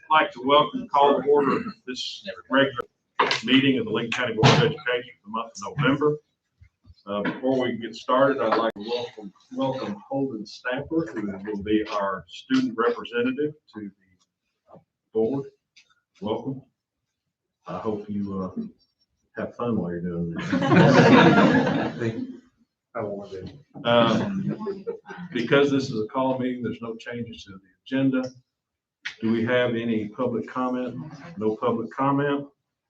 like to call to order this regular meeting of the Lincoln County Board of Education for the month of November. Before we get started, I'd like to welcome Holden Stamper, who will be our student representative to the board. Welcome. I hope you have fun while you're doing this. Because this is a call meeting, there's no changes to the agenda. Do we have any public comment? No public comment.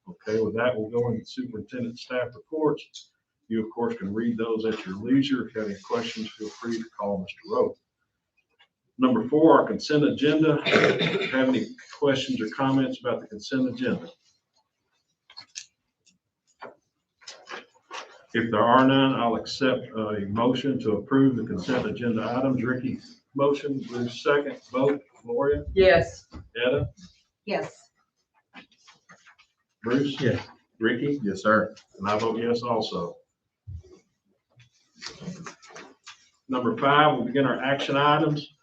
Okay, with that, we'll go into superintendent staff reports. You, of course, can read those at your leisure. If you have any questions, feel free to call Mr. Rowe. Number 4, our consent agenda. Do you have any questions or comments about the consent agenda? If there are none, I'll accept a motion to approve the consent agenda items. Ricky, motion. Bruce, second. Vote. Gloria? Yes. Etta? Yes. Bruce? Yes. Ricky? Yes, sir. And I vote yes also. Number 5, we'll begin our action items.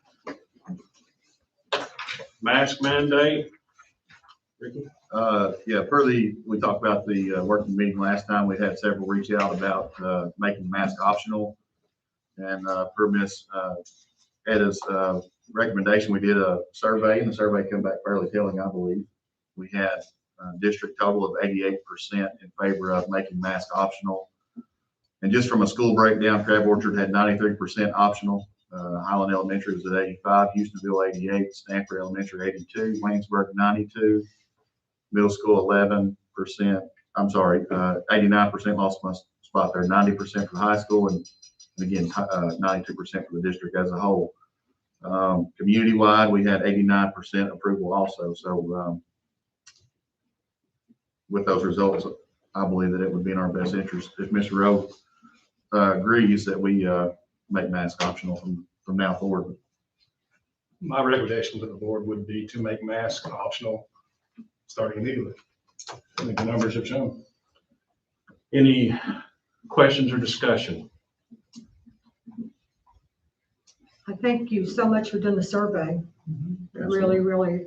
Mask mandate. Ricky? We talked about the working meeting last time. We had several reach out about making mask optional. And per Ms. Etta's recommendation, we did a survey, and the survey came back fairly telling, I believe. We had a district total of 88% in favor of making mask optional. And just from a school breakdown, Crab Orchard had 93% optional. Highland Elementary was at 85, Houstonville 88, Stanford Elementary 82, Waynesburg 92, middle school 11%. I'm sorry, 89%, lost my spot there, 90% for high school, and again, 92% for the district as a whole. Community-wide, we had 89% approval also. So with those results, I believe that it would be in our best interest if Mr. Rowe agrees that we make mask optional from now forward. My recommendation to the board would be to make mask optional starting immediately. I think the numbers have shown. Any questions or discussion? Thank you so much for doing the survey. It really, really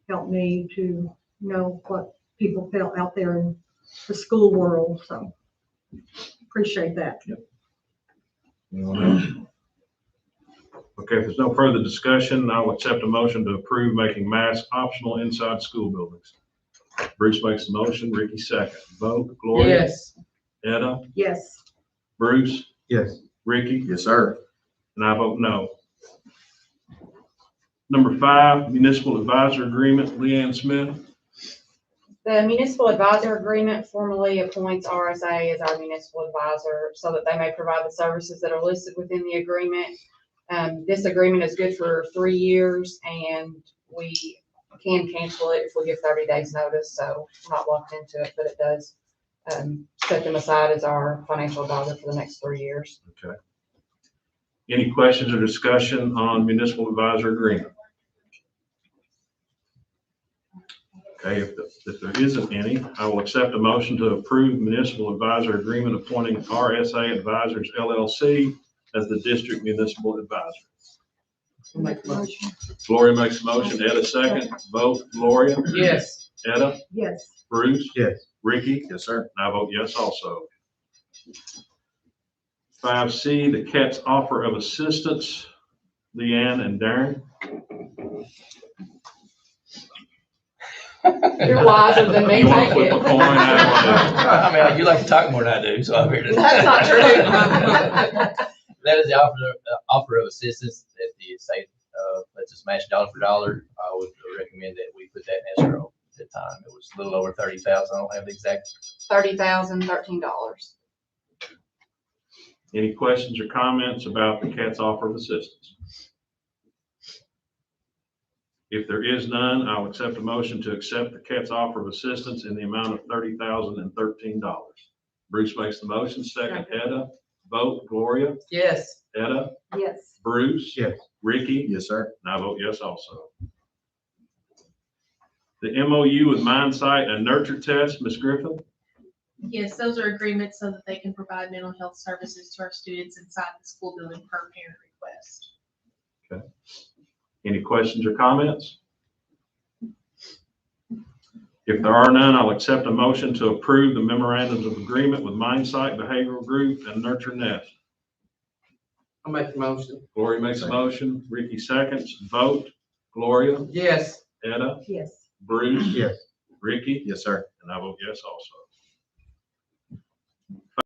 helped me to know what people felt out there in the school world. So appreciate that. Yep. Okay, if there's no further discussion, I'll accept a motion to approve making masks optional inside school buildings. Bruce makes the motion, Ricky second. Vote. Gloria? Yes. Etta? Yes. Bruce? Yes. Ricky? Yes, sir. And I vote no. Number 5, municipal advisor agreement. Leanne Smith. The municipal advisor agreement formally appoints RSA as our municipal advisor so that they may provide the services that are listed within the agreement. This agreement is good for 3 years, and we can cancel it if we give 30 days notice. So we're not locked into it, but it does set them aside as our financial advisor for the next 3 years. Okay. Any questions or discussion on municipal advisor agreement? Okay, if there isn't any, I will accept a motion to approve municipal advisor agreement appointing RSA Advisors LLC as the district municipal advisor. Make a motion. Gloria makes a motion. Etta second. Vote. Gloria? Yes. Etta? Yes. Bruce? Yes. Ricky? Yes, sir. And I vote yes also. 5C, the CAT's offer of assistance. Leanne and Darren. You're wiser than me. You want to Take flip a it. coin? I mean, you like to talk more than I do, so I'm here to. That's not true. That is the offer of assistance that the state lets us match dollar for dollar. I would recommend that we put that in escrow at the time. It was a little over 30,000. I don't have the exact. $30,013. Any questions or comments about the CAT's offer of assistance? If there is none, I'll accept a motion to accept the CAT's offer of assistance in the amount of $30,013. Bruce makes the motion. Second. Etta. Vote. Gloria? Yes. Etta? Yes. Bruce? Yes. Ricky? Yes, sir. And I vote yes also. The MOU with MindSight and Nurture Test, Ms. Griffin? Yes, those are agreements so that they can provide mental health services to our students inside the school building per parent request. Any questions or comments? If there are none, I'll accept a motion to approve the memorandums of agreement with Mindsight Behavioral Group and Nurture Nest. I'll make the motion. Gloria makes a motion, Ricky seconds, vote. Gloria, Yes. Etta, Yes. Bruce. Yes. Ricky, Yes, sir. and I vote yes also.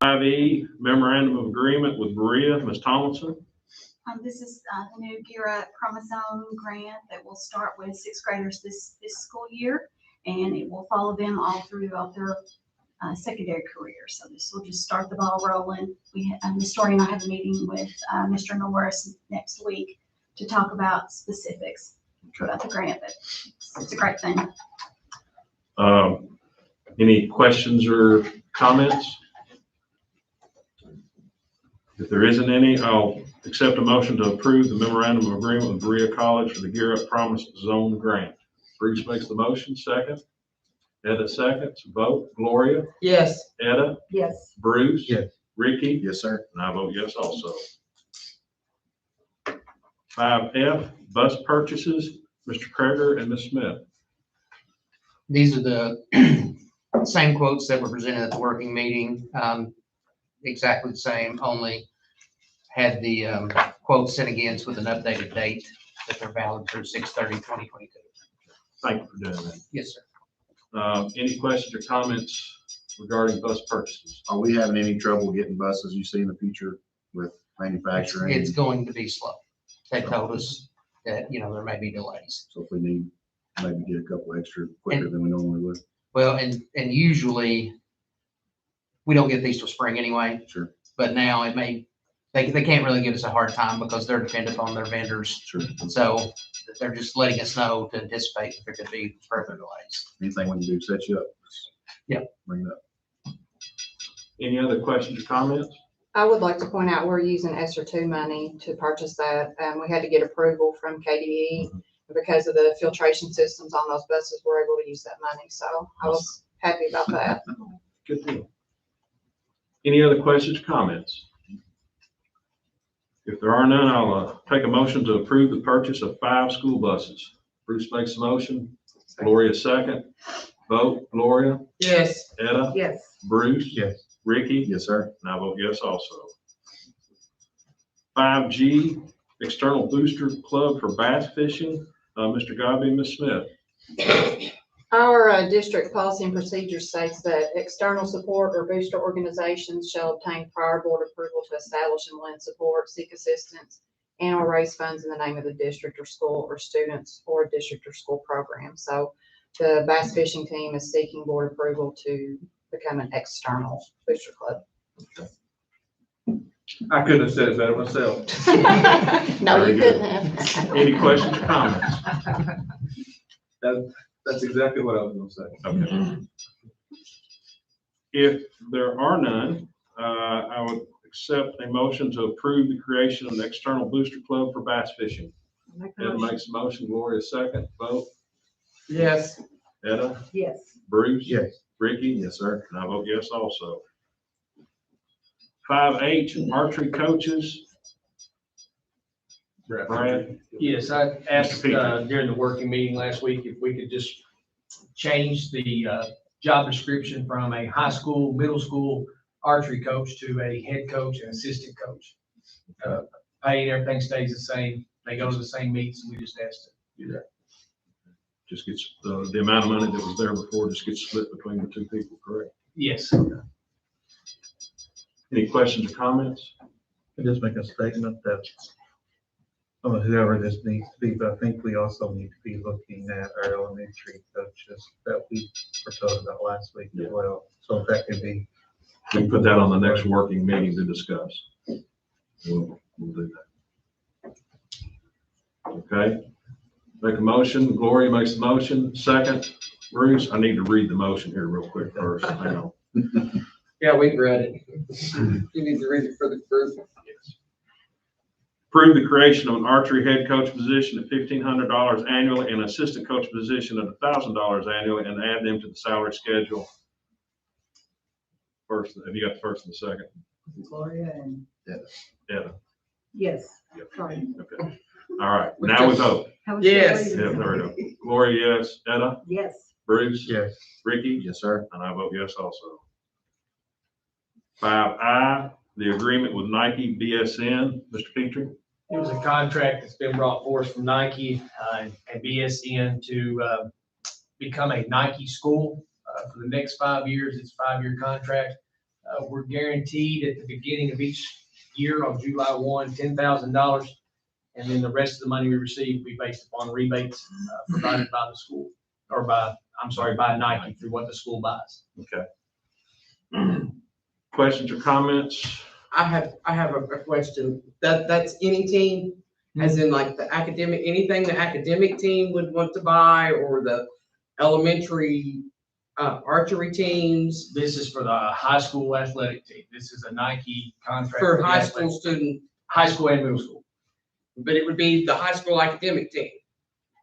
5E, memorandum of agreement with Berea, Ms. Tomlinson. This is the new Gear Up Chromosome grant that will start with sixth graders this school year, and it will follow them all throughout their secondary career. So this will just start the ball rolling. Ms. Story and I have a meeting with Mr. Norris next week to talk about specifics about the grant, but it's a great thing. Any questions or comments? If there isn't any, I'll accept a motion to approve the memorandum of agreement with Berea College for the Gear Up Promise Zone Grant. Bruce makes the motion, second. Etta seconds, vote. Gloria, Yes. Etta, Yes. Bruce. Yes. Ricky, Yes, sir. and I vote yes also. 5F, bus purchases, Mr. Kreger and Ms. Smith. These are the same quotes that were presented at the working meeting, exactly the same, only had the quotes sent again with an updated date that they're valid through 6/30/2022. Thank you for doing that. Yes, sir. Any questions or comments regarding bus purchases? Are we having any trouble getting buses you see in the future with manufacturing? It's going to be slow. They told us that, there may be delays. So if we need, maybe get a couple extra quicker than we normally would. Well, and usually we don't get these till spring anyway, Sure, but now they can't really give us a hard time because they're dependent on their vendors. sure. So they're just letting us know to anticipate if there could be further delays. Anything we can do to set you up. Yep. Bring it up. Any other questions or comments? I would like to point out, we're using ESSER two money to purchase that. We had to get approval from KDE. Because of the filtration systems on those buses, we're able to use that money. So I was happy about that. Good deal. Any other questions or comments? If there are none, I'll take a motion to approve the purchase of 5 school buses. Bruce makes a motion, Gloria second. Vote. Gloria, Yes. Etta, Yes. Bruce. Yes. Ricky, Yes, sir. and I vote yes also. 5G, external booster club for bass fishing. Mr. Godby and Ms. Smith. Our district policy and procedure states that external support or booster organizations shall obtain prior board approval to establish and lend support, seek assistance, and or raise funds in the name of the district or school or students or a district or school program. So the bass fishing team is seeking board approval to become an external booster club. I couldn't have said it better myself. No, Very you good. couldn't have. Any questions or comments? That's exactly what I was gonna say. Okay. If there are none, I would accept a motion to approve the creation of an external booster club for bass fishing. Make a Ed motion. makes a motion, Gloria second, vote. Yes. Etta, Yes. Bruce. Yes. Ricky. Yes, sir. And I vote yes also. 5H, archery coaches. Brad. Yes, I asked Mr. Peter. during the working meeting last week if we could just change the job description from a high school, middle school archery coach to a head coach and assistant coach. Pay and everything stays the same. They go to the same meets, and we just asked to do that. Just gets, the amount of money that was there before just gets split between the 2 people, correct? Yes. Any questions or comments? I just make a statement that whoever this needs to be, but I think we also need to be looking at our elementary coaches that we were told about last week as well. So if that could be. We can put that on the next working meeting to discuss. We'll do that. Okay. Make a motion. Gloria makes the motion. Second. Bruce, I need to read the motion here real quick first. Hang on. Yeah, we've read it. You need to read it for the group. Approve the creation of an archery head coach position at $1,500 annually and assistant coach position at $1,000 annually and add them to the salary schedule. First, have you got the first and the second? Gloria and. Yeah. Yes. Yep. Sorry. Okay. All right, now we vote. I was still Yes. waiting. Yeah, there we go. Gloria, yes. Etta? Yes. Bruce? Yes. Ricky? Yes, sir. And I vote yes also. 5I, the agreement with Nike BSN. Mr. Petrie? It was a contract that's been brought forth from Nike and BSN to become a Nike school for the next 5 years. It's a 5-year contract. We're guaranteed at the beginning of each year on July 1, $10,000. And then the rest of the money we receive will be based upon rebates provided by the school, or by Nike through what the school buys. Okay. Questions or comments? I have a question. That's any team, as in like the academic, anything the academic team would want to buy, or the elementary archery teams This is for the high school athletic team. This is a Nike contract. for the high athletic- school student, High school and middle school. but it would be the high school academic team.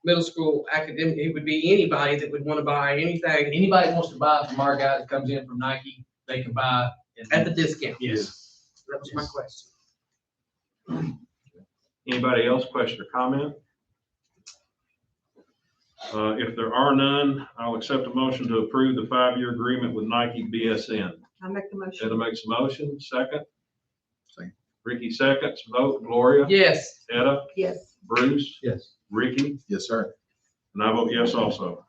Middle school academic, it would be anybody that would want to buy anything Anybody who wants to buy from our guy that comes in from Nike, they can buy. at the discount. Yes. That was my question. Anybody else, question or comment? If there are none, I'll accept a motion to approve the 5-year agreement with Nike BSN. I make the motion. Etta makes a motion, second. Second. Ricky seconds, vote. Gloria? Yes, Etta? Yes. Bruce? Yes. Ricky? Yes, sir. And I vote yes also.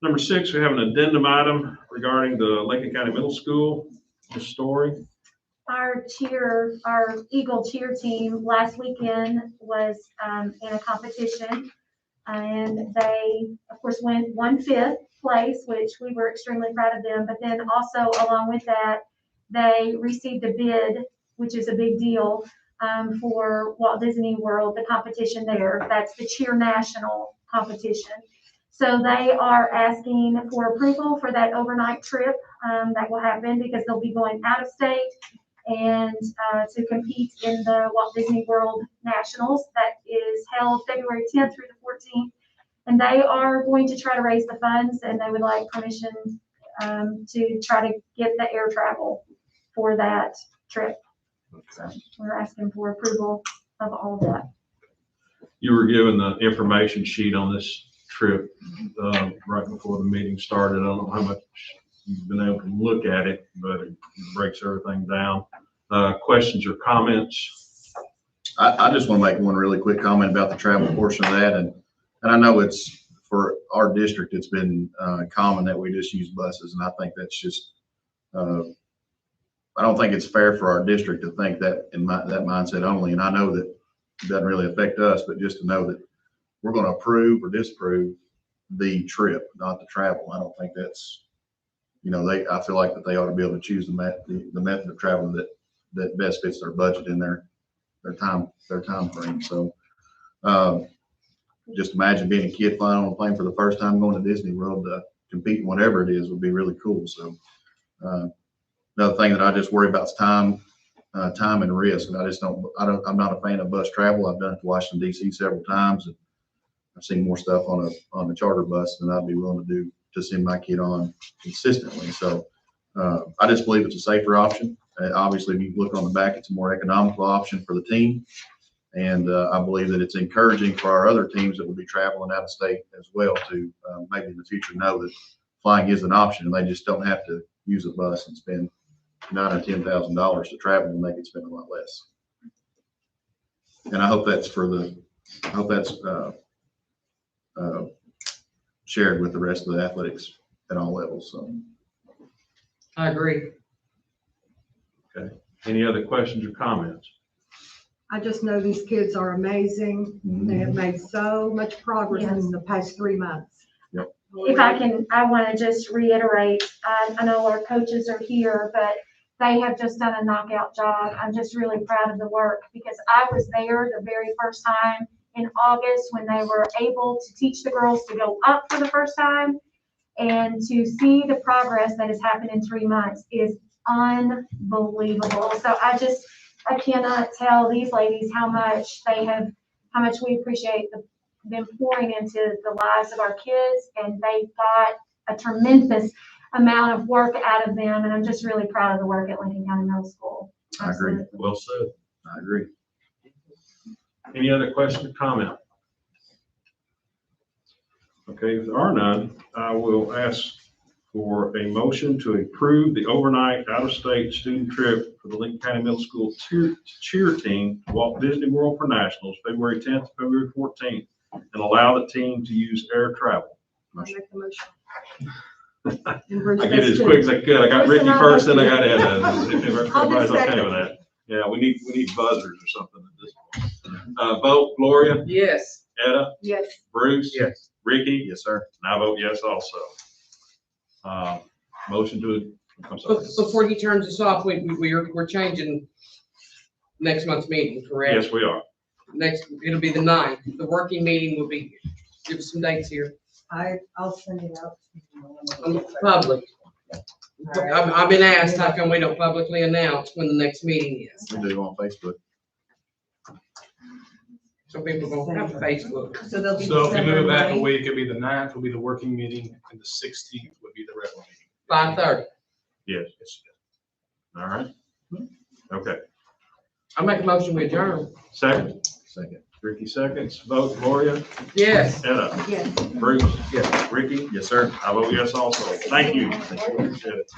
Number 6, we have an addendum item regarding the Lincoln County Middle School. Ms. Story? Our Eagle cheer team last weekend was in a competition. And they, of course, won 5th place, which we were extremely proud of them. But then also along with that, they received a bid, which is a big deal, for Walt Disney World, the competition there. That's the Cheer National competition. So they are asking for approval for that overnight trip that will happen because they'll be going out of state and to compete in the Walt Disney World Nationals that is held February 10th through the 14th. And they are going to try to raise the funds, and they would like permission to try to get the air travel for that trip. So we're asking for approval of all of that. You were given the information sheet on this trip right before the meeting started. I don't know how much you've been able to look at it, but it breaks everything down. Questions or comments? I just want to make one really quick comment about the travel portion of that. And I know it's, for our district, it's been common that we just use buses. And I think that's just, I don't think it's fair for our district to think that in that mindset only. And I know that it doesn't really affect us, but just to know that we're going to approve or disapprove the trip, not the travel. I don't think that's, I feel like that they ought to be able to choose the method of travel that best fits their budget and their time frame. So just imagine being a kid flying on a plane for the first time, going to Disney World to compete in whatever it is would be really cool. So another thing that I just worry about is time and risk. And I'm not a fan of bus travel. I've done it to Washington DC several times, and I've seen more stuff on a charter bus than I'd be willing to do to send my kid on consistently. So I just believe it's a safer option. Obviously, if you look on the back, it's a more economical option for the team. And I believe that it's encouraging for our other teams that will be traveling out of state as well to maybe in the future know that flying is an option, and they just don't have to use a bus and spend $9,000 or $10,000 to travel, and they can spend a lot less. And I hope that's shared with the rest of the athletics at all levels. So I agree. Okay. Any other questions or comments? I just know these kids are amazing. They have made so much progress in the past 3 months. Yep. If I want to just reiterate, I know our coaches are here, but they have just done a knockout job. I'm just really proud of the work because I was there the very first time in August when they were able to teach the girls to go up for the first time, and to see the progress that has happened in 3 months is unbelievable. So I cannot tell these ladies how much we appreciate them pouring into the lives of our kids, and they got a tremendous amount of work out of them, and I'm just really proud of the work at Lincoln County Middle School. I agree. Well said. I agree. Any other question or comment? Okay, if there are none, I will ask for a motion to approve the overnight out-of-state student trip for the Lincoln County Middle School cheer team to Walt Disney World for Nationals, February 10th, to February 14th, and allow the team to use air travel. I'll make the motion. I get it as quick as I could. I got Bruce Ricky and I first, then I both got did. Ed. If everybody's I'll okay second. with that. Yeah, we need buzzers or something at this point. Vote, Gloria, Yes. Etta, Yes. Bruce. Yes. Ricky. Yes, sir. And I vote yes also. Motion to, I'm sorry. Before he turns us off, we're changing next month's meeting, correct? Yes, we are. It'll be the 9th. The working meeting will be, give us some dates here. I'll send it out. On the public. I've been asked, how come we don't publicly announce when the next meeting is? We do on Facebook. Some people don't have Facebook. So they'll be So if we December move it back a 9th. week, it'll be the 9th will be the working meeting, and the 16th would be the regular meeting. 5:30. Yes. All right. Okay. I make a motion we adjourn. Second, Second. Ricky seconds. Vote, Gloria, Yes. Etta, Yes. Bruce. Yes. Ricky. Yes, sir. I vote yes also. Thank you. Appreciate it.